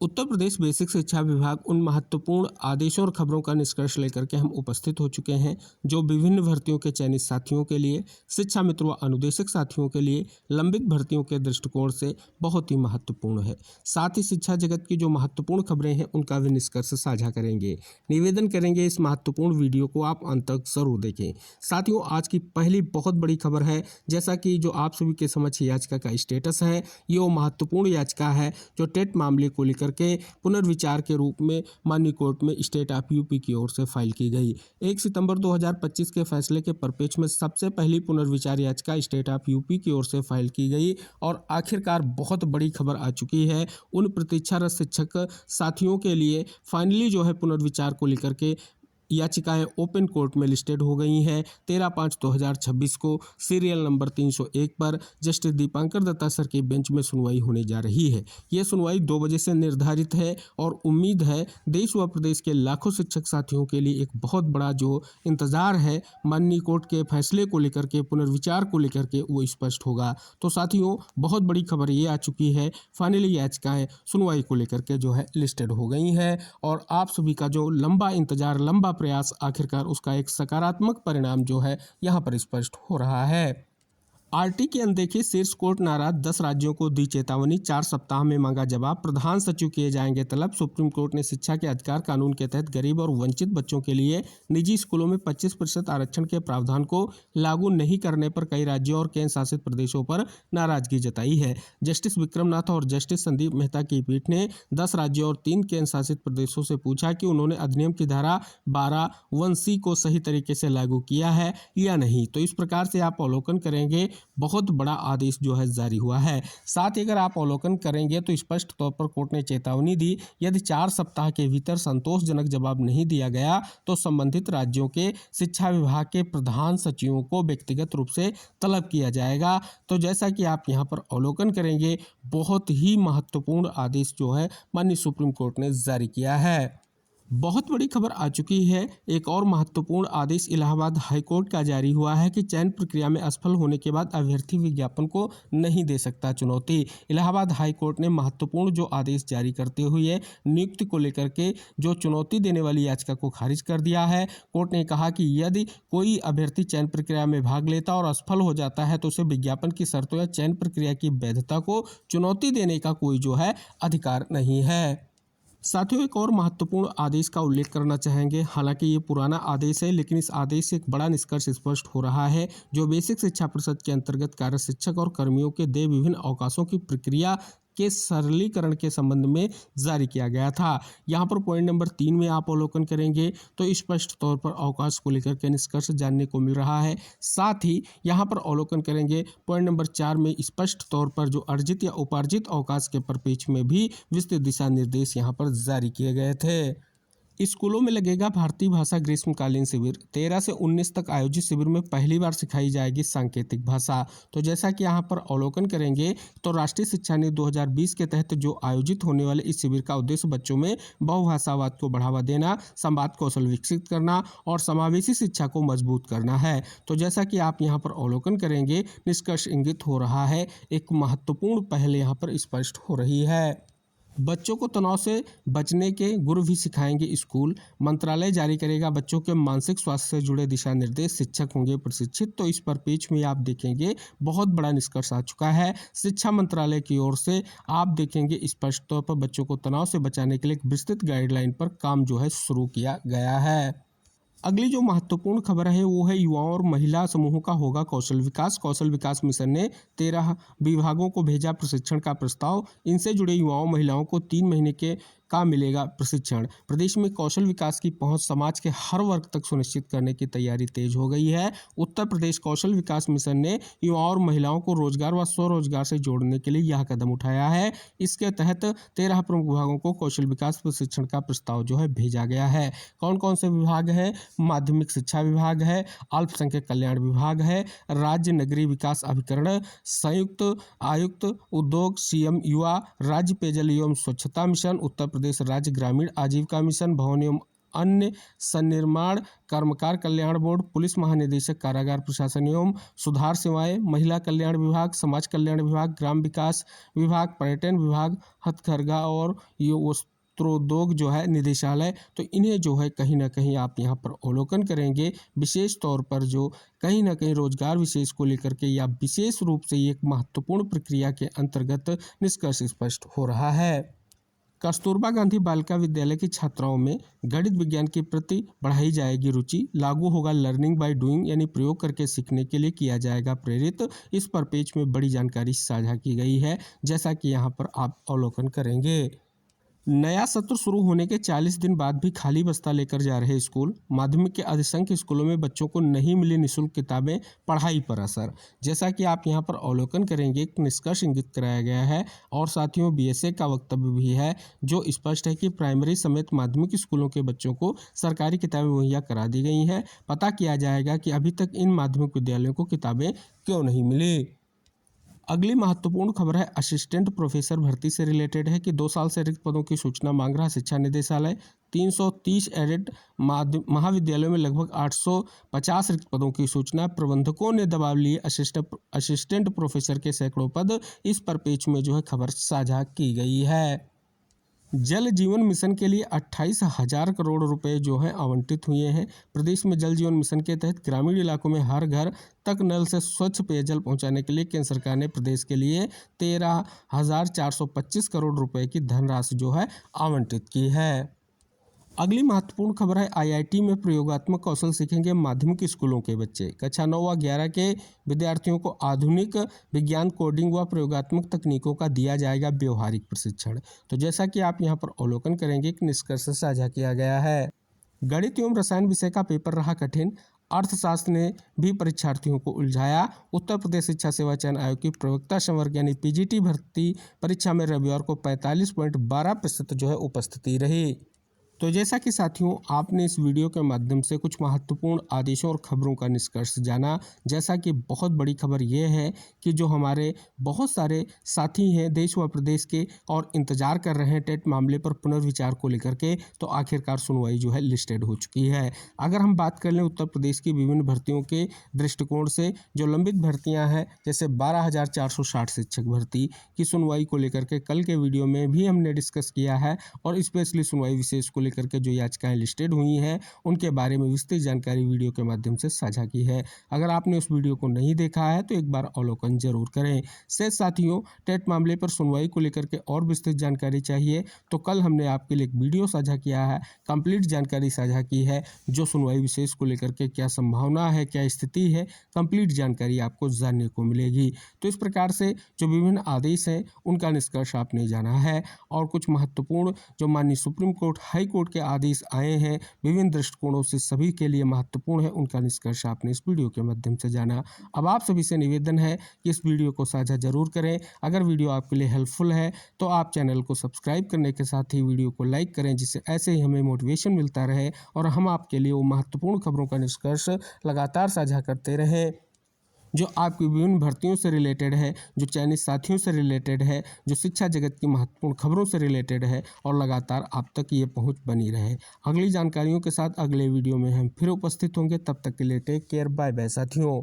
Uttar Pradesh basic शिक्षा विभाग उन महत्वपूर्ण आदेशों और खबरों का निष्कर्ष लेकर के हम उपस्थित हो चुके हैं जो विभिन्न भर्तियों के चयनित साथियों के लिए, शिक्षा मित्रों व अनुदेशक साथियों के लिए लंबित भर्तियों के दृष्टिकोण से बहुत ही महत्वपूर्ण है। साथ ही शिक्षा जगत की जो महत्वपूर्ण खबरें हैं उनका भी निष्कर्ष साझा करेंगे। निवेदन करेंगे इस महत्वपूर्ण वीडियो को आप अंत तक जरूर देखें। साथियों, आज की पहली बहुत बड़ी खबर है, जैसा कि जो आप सभी के समक्ष याचिका का स्टेटस है, ये वो महत्वपूर्ण याचिका है जो टेट मामले को लेकर के पुनर्विचार के रूप में माननीय कोर्ट में स्टेट ऑफ यूपी की ओर से फाइल की गई। 1 सितंबर 2025 के फैसले के परिप्रेक्ष्य में सबसे पहली पुनर्विचार याचिका स्टेट ऑफ यूपी की ओर से फाइल की गई और आखिरकार बहुत बड़ी खबर आ चुकी है। उन प्रतीक्षारत शिक्षक साथियों के लिए फाइनली जो है पुनर्विचार को लेकर के याचिकाएं ओपन कोर्ट में लिस्टेड हो गई हैं। 13/5/2026 को सीरियल नंबर 301 पर जस्टिस दीपांकर दत्ता सर की बेंच में सुनवाई होने जा रही है। यह सुनवाई 2 बजे से निर्धारित है और उम्मीद है देश व प्रदेश के लाखों शिक्षक साथियों के लिए एक बहुत बड़ा जो इंतजार है माननीय कोर्ट के फैसले को लेकर के, पुनर्विचार को लेकर के, वो स्पष्ट होगा। तो साथियों, बहुत बड़ी खबर ये आ चुकी है, फाइनली याचिकाएं सुनवाई को लेकर के जो है लिस्टेड हो गई हैं और आप सभी का जो लंबा इंतजार, लंबा प्रयास, आखिरकार उसका एक सकारात्मक परिणाम जो है यहाँ पर स्पष्ट हो रहा है। आरटी की अनदेखी, शीर्ष कोर्ट नाराज, 10 राज्यों को दी चेतावनी, 4 सप्ताह में मांगा जवाब, प्रधान सचिव किए जाएंगे तलब। सुप्रीम कोर्ट ने शिक्षा के अधिकार कानून के तहत गरीब और वंचित बच्चों के लिए निजी स्कूलों में 25% आरक्षण के प्रावधान को लागू नहीं करने पर कई राज्यों और केंद्र शासित प्रदेशों पर नाराजगी जताई है। जस्टिस विक्रमनाथ और जस्टिस संदीप मेहता की पीठ ने 10 राज्यों और 3 केंद्र शासित प्रदेशों से पूछा कि उन्होंने अधिनियम की धारा 12(1)(c) को सही तरीके से लागू किया है या नहीं। तो इस प्रकार से आप अवलोकन करेंगे, बहुत बड़ा आदेश जो है जारी हुआ है। साथ ही अगर आप अवलोकन करेंगे तो स्पष्ट तौर पर कोर्ट ने चेतावनी दी, यदि 4 सप्ताह के भीतर संतोषजनक जवाब नहीं दिया गया तो संबंधित राज्यों के शिक्षा विभाग के प्रधान सचिवों को व्यक्तिगत रूप से तलब किया जाएगा। तो जैसा कि आप यहाँ पर अवलोकन करेंगे, बहुत ही महत्वपूर्ण आदेश जो है माननीय सुप्रीम कोर्ट ने जारी किया है। बहुत बड़ी खबर आ चुकी है। एक और महत्वपूर्ण आदेश इलाहाबाद हाईकोर्ट का जारी हुआ है कि चयन प्रक्रिया में असफल होने के बाद अभ्यर्थी विज्ञापन को नहीं दे सकता चुनौती। इलाहाबाद हाईकोर्ट ने महत्वपूर्ण जो आदेश जारी करते हुए नियुक्ति को लेकर के जो चुनौती देने वाली याचिका को खारिज कर दिया है। कोर्ट ने कहा कि यदि कोई अभ्यर्थी चयन प्रक्रिया में भाग लेता और असफल हो जाता है तो उसे विज्ञापन की शर्तों या चयन प्रक्रिया की वैधता को चुनौती देने का कोई जो है अधिकार नहीं है। साथियों, एक और महत्वपूर्ण आदेश का उल्लेख करना चाहेंगे। हालांकि ये पुराना आदेश है, लेकिन इस आदेश से एक बड़ा निष्कर्ष स्पष्ट हो रहा है। जो बेसिक शिक्षा परिषद के अंतर्गत कार्य शिक्षक और कर्मियों के देय विभिन्न अवकाशों की प्रक्रिया के सरलीकरण के संबंध में जारी किया गया था। यहाँ पर पॉइंट नंबर 3 में आप अवलोकन करेंगे तो स्पष्ट तौर पर अवकाश को लेकर के निष्कर्ष जानने को मिल रहा है। साथ ही यहाँ पर अवलोकन करेंगे पॉइंट नंबर 4 में स्पष्ट तौर पर जो अर्जित या उपार्जित अवकाश के परिप्रेक्ष्य में भी विस्तृत दिशा निर्देश यहाँ पर जारी किए गए थे। स्कूलों में लगेगा भारतीय भाषा ग्रीष्मकालीन शिविर। 13 से 19 तक आयोजित शिविर में पहली बार सिखाई जाएगी सांकेतिक भाषा। तो जैसा कि यहाँ पर अवलोकन करेंगे तो राष्ट्रीय शिक्षा नीति 2020 के तहत जो आयोजित होने वाले इस शिविर का उद्देश्य बच्चों में बहुभाषावाद को बढ़ावा देना, संवाद कौशल विकसित करना और समावेशी शिक्षा को मजबूत करना है। तो जैसा कि आप यहाँ पर अवलोकन करेंगे, निष्कर्ष इंगित हो रहा है, एक महत्वपूर्ण पहल यहाँ पर स्पष्ट हो रही है। बच्चों को तनाव से बचने के गुर भी सिखाएंगे स्कूल। मंत्रालय जारी करेगा बच्चों के मानसिक स्वास्थ्य से जुड़े दिशा निर्देश, शिक्षक होंगे प्रशिक्षित। तो इस पर पेज में आप देखेंगे बहुत बड़ा निष्कर्ष आ चुका है शिक्षा मंत्रालय की ओर से। आप देखेंगे स्पष्ट तौर पर बच्चों को तनाव से बचाने के लिए एक विस्तृत गाइडलाइन पर काम जो है शुरू किया गया है। अगली जो महत्वपूर्ण खबर है वो है युवाओं और महिला समूहों का होगा कौशल विकास। कौशल विकास मिशन ने 13 विभागों को भेजा प्रशिक्षण का प्रस्ताव। इनसे जुड़े युवाओं महिलाओं को 3 महीने के का मिलेगा प्रशिक्षण। प्रदेश में कौशल विकास की पहुंच समाज के हर वर्ग तक सुनिश्चित करने की तैयारी तेज हो गई है। उत्तर प्रदेश कौशल विकास मिशन ने युवाओं और महिलाओं को रोजगार व स्वरोजगार से जोड़ने के लिए यह कदम उठाया है। इसके तहत 13 प्रमुख विभागों को कौशल विकास प्रशिक्षण का प्रस्ताव जो है भेजा गया है। कौन कौन से विभाग है? माध्यमिक शिक्षा विभाग है, अल्पसंख्यक कल्याण विभाग है, राज्य नगरीय विकास अभिकरण, संयुक्त आयुक्त उद्योग, सीएम युवा, राज्य पेयजल एवं स्वच्छता मिशन, उत्तर प्रदेश राज्य ग्रामीण आजीविका मिशन, भवन एवं अन्य सन्निर्माण कर्मकार कल्याण बोर्ड, पुलिस महानिदेशक कारागार प्रशासन एवं सुधार सेवाएं, महिला कल्याण विभाग, समाज कल्याण विभाग, ग्राम विकास विभाग, पर्यटन विभाग, हथकरघा और वस्त्रोद्योग जो है निदेशालय। तो इन्हें जो है कहीं ना कहीं आप यहाँ पर अवलोकन करेंगे, विशेष तौर पर जो कहीं ना कहीं रोजगार विशेष को लेकर के या विशेष रूप से एक महत्वपूर्ण प्रक्रिया के अंतर्गत निष्कर्ष स्पष्ट हो रहा है। कस्तूरबा गांधी बालिका विद्यालय की छात्राओं में गणित विज्ञान के प्रति बढ़ाई जाएगी रुचि, लागू होगा लर्निंग बाय डूइंग यानी प्रयोग करके सीखने के लिए किया जाएगा प्रेरित। इस पर पेज में बड़ी जानकारी साझा की गई है, जैसा कि यहाँ पर आप अवलोकन करेंगे। नया सत्र शुरू होने के 40 दिन बाद भी खाली बस्ता लेकर जा रहे स्कूल, माध्यमिक के अधिसंख्य स्कूलों में बच्चों को नहीं मिली निःशुल्क किताबें, पढ़ाई पर असर। जैसा कि आप यहां पर अवलोकन करेंगे, एक निष्कर्ष इंगित कराया गया है और साथियों बीएसए का वक्तव्य भी है जो स्पष्ट है कि प्राइमरी समेत माध्यमिक स्कूलों के बच्चों को सरकारी किताबें मुहैया करा दी गई हैं। पता किया जाएगा कि अभी तक इन माध्यमिक विद्यालयों को किताबें क्यों नहीं मिली। अगली महत्वपूर्ण खबर है असिस्टेंट प्रोफेसर भर्ती से रिलेटेड है कि 2 साल से रिक्त पदों की सूचना मांग रहा शिक्षा निदेशालय। 330 एडेड महाविद्यालयों में लगभग 850 रिक्त पदों की सूचना, प्रबंधकों ने दबाव लिए असिस्टेंट प्रोफेसर के सैकड़ों पद। इस पर पेज में जो है खबर साझा की गई है। जल जीवन मिशन के लिए 28,000 करोड़ रुपए जो है आवंटित हुए हैं। प्रदेश में जल जीवन मिशन के तहत ग्रामीण इलाकों में हर घर तक नल से स्वच्छ पेयजल पहुंचाने के लिए केंद्र सरकार ने प्रदेश के लिए 13,425 करोड़ रुपए की धनराशि जो है आवंटित की है। अगली महत्वपूर्ण खबर है आईआईटी में प्रयोगात्मक कौशल सीखेंगे माध्यमिक स्कूलों के बच्चे। कक्षा 9 व 11 के विद्यार्थियों को आधुनिक विज्ञान, कोडिंग व प्रयोगात्मक तकनीकों का दिया जाएगा व्यवहारिक प्रशिक्षण। तो जैसा कि आप यहाँ पर अवलोकन करेंगे कि निष्कर्ष साझा किया गया है। गणित एवं रसायन विषय का पेपर रहा कठिन, अर्थशास्त्र ने भी परीक्षार्थियों को उलझाया। उत्तर प्रदेश शिक्षा सेवा चयन आयोग की प्रवक्ता संवर्ग यानी पीजीटी भर्ती परीक्षा में रविवार को 45.12% जो है उपस्थिति रही। तो जैसा कि साथियों आपने इस वीडियो के माध्यम से कुछ महत्वपूर्ण आदेशों और खबरों का निष्कर्ष जाना, जैसा कि बहुत बड़ी खबर यह है कि जो हमारे बहुत सारे साथी हैं देश व प्रदेश के और इंतजार कर रहे हैं टेट मामले पर पुनर्विचार को लेकर के, तो आखिरकार सुनवाई जो है लिस्टेड हो चुकी है। अगर हम बात कर लें उत्तर प्रदेश की विभिन्न भर्तियों के दृष्टिकोण से, जो लंबित भर्तियाँ हैं जैसे 12,460 शिक्षक भर्ती की सुनवाई को लेकर के कल के वीडियो में भी हमने डिस्कस किया है और स्पेशली सुनवाई विशेष को लेकर के जो याचिकाएं लिस्टेड हुई हैं उनके बारे में विस्तृत जानकारी वीडियो के माध्यम से साझा की है। अगर आपने उस वीडियो को नहीं देखा है तो एक बार अवलोकन जरूर करें। शेष साथियों टेट मामले पर सुनवाई को लेकर के और विस्तृत जानकारी चाहिए तो कल हमने आपके लिए एक वीडियो साझा किया है, कंप्लीट जानकारी साझा की है, जो सुनवाई विशेष को लेकर के क्या संभावना है, क्या स्थिति है, कंप्लीट जानकारी आपको जानने को मिलेगी। तो इस प्रकार से जो विभिन्न आदेश हैं उनका निष्कर्ष आपने जाना है और कुछ महत्वपूर्ण जो माननीय सुप्रीम कोर्ट, हाई कोर्ट के आदेश आए हैं विभिन्न दृष्टिकोणों से सभी के लिए महत्वपूर्ण है, उनका निष्कर्ष आपने इस वीडियो के माध्यम से जाना। अब आप सभी से निवेदन है कि इस वीडियो को साझा जरूर करें। अगर वीडियो आपके लिए हेल्पफुल है तो आप चैनल को सब्सक्राइब करने के साथ ही वीडियो को लाइक करें, जिससे ऐसे ही हमें मोटिवेशन मिलता रहे और हम आपके लिए वो महत्वपूर्ण खबरों का निष्कर्ष लगातार साझा करते रहें जो आपकी विभिन्न भर्तियों से रिलेटेड है, जो चयनित साथियों से रिलेटेड है, जो शिक्षा जगत की महत्वपूर्ण खबरों से रिलेटेड है और लगातार आप तक ये पहुंच बनी रहे। अगली जानकारियों के साथ अगले वीडियो में हम फिर उपस्थित होंगे। तब तक के लिए टेक केयर, बाय बाय साथियों।